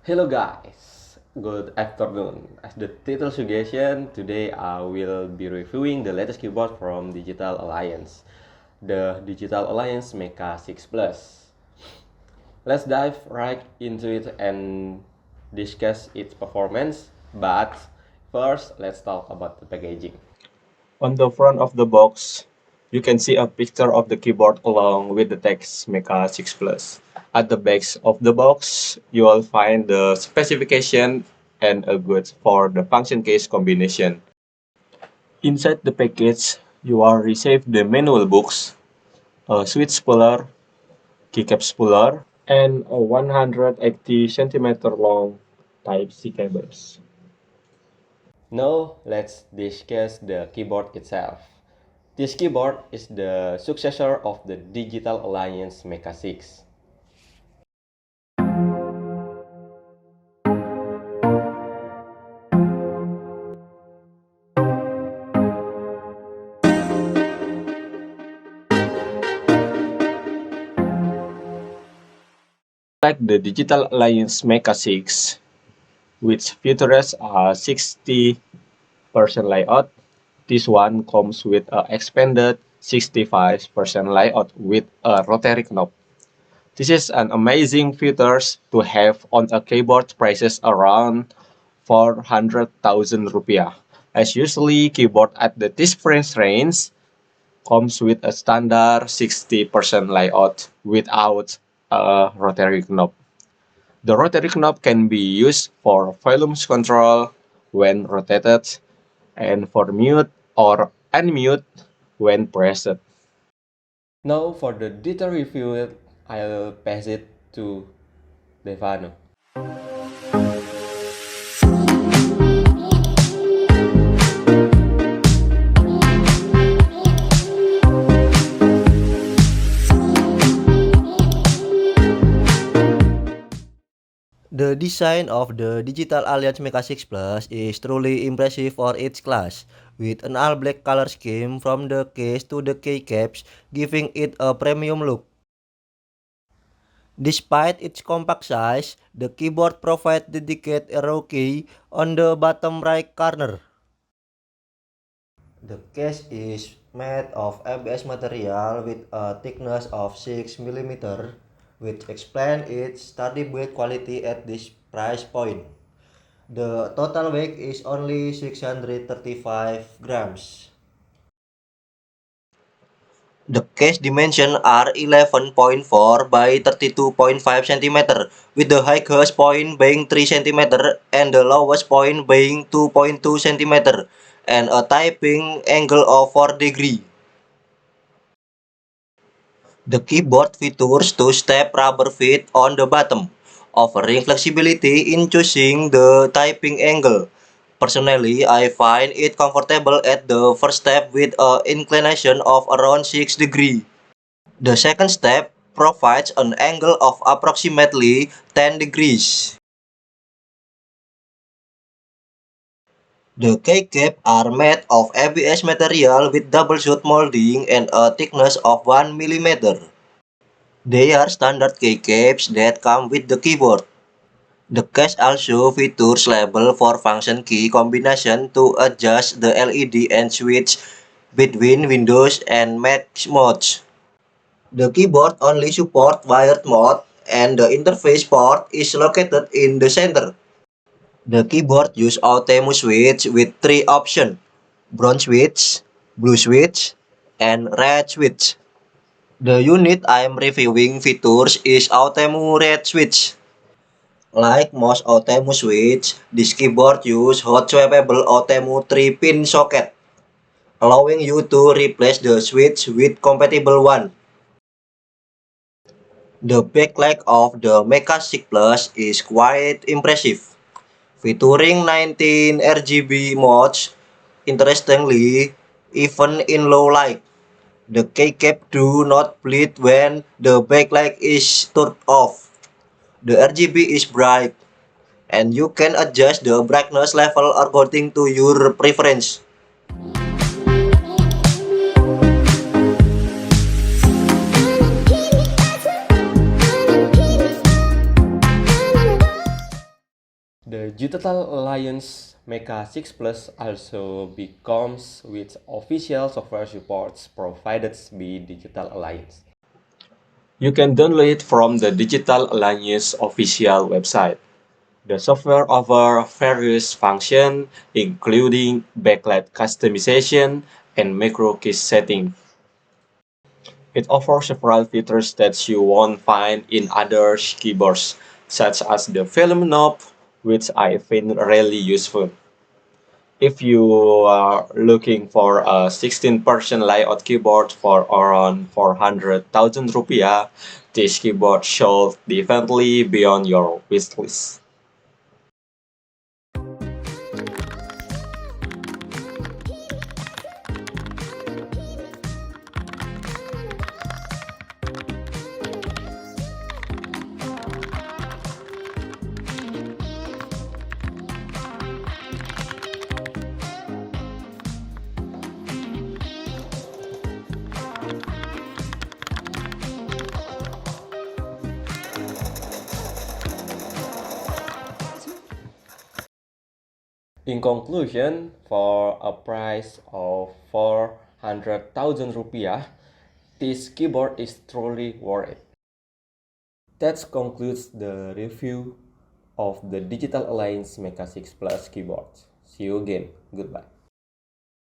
Hello guys, good afternoon. As the title suggestion, today I will be reviewing the latest keyboard from Digital Alliance, the Digital Alliance Mecha 6 Plus. Let's dive right into it and discuss its performance, but first let's talk about the packaging. On the front of the box, you can see a picture of the keyboard along with the text Mecha 6 Plus. At the back of the box, you will find the specification and a guide for the function case combination. Inside the package, you will receive the manual books, a switch spooler, keycap spooler, and a 180 centimeter long Type-C cables. Now let's discuss the keyboard itself. This keyboard is the successor of the Digital Alliance Mecha 6. Like the Digital Alliance Mecha 6, which features a 60% layout, this one comes with an expanded 65% layout with a rotary knob. This is an amazing feature to have on a keyboard prices around 400,000 rupiah. As usually keyboard at this price range comes with a standard 60% layout without a rotary knob. The rotary knob can be used for volume control when rotated and for mute or unmute when pressed. Now for the detail review, I'll pass it to Devano. The design of the Digital Alliance Mecha 6 Plus is truly impressive for its class, with an all-black color scheme from the case to the keycaps, giving it a premium look. Despite its compact size, the keyboard provides dedicated arrow key on the bottom right corner. The case is made of ABS material with a thickness of 6 mm, which explains its sturdy build quality at this price point. The total weight is only 635 grams. The case dimensions are 11.4 by 32.5 cm, with the highest point being 3 cm and the lowest point being 2.2 cm, and a typing angle of 4 degrees. The keyboard features two-step rubber feet on the bottom, offering flexibility in choosing the typing angle. Personally, I find it comfortable at the first step with an inclination of around 6 degrees. The second step provides an angle of approximately 10 degrees. The keycaps are made of ABS material with double shot molding and a thickness of 1 mm. They are standard keycaps that come with the keyboard. The case also features label for function key combination to adjust the LED and switch between Windows and Mac modes. The keyboard only supports wired mode and the interface port is located in the center. The keyboard uses Altemu switch with three options: brown switch, blue switch, and red switch. The unit I am reviewing features is Altemu red switch. Like most Altemu switch, this keyboard uses hot swappable Altemu 3-pin socket, allowing you to replace the switch with compatible one. The backlight of the Mecha 6 Plus is quite impressive, featuring 19 RGB modes. Interestingly, even in low light, the keycap do not bleed when the backlight is turned off. The RGB is bright, and you can adjust the brightness level according to your preference. The Digital Alliance Mecha 6 Plus also becomes with official software supports provided by Digital Alliance. You can download it from the Digital Alliance official website. The software offers various functions, including backlight customization and macro key setting. It offers several features that you won't find in other keyboards, such as the volume knob, which I find really useful. If you are looking for a 16% layout keyboard for around 400,000 rupiah, this keyboard should definitely be on your wish list. In conclusion, for a price of 400,000 rupiah, this keyboard is truly worth it. That concludes the review of the Digital Alliance Mecha 6 Plus keyboard. See you again. Goodbye.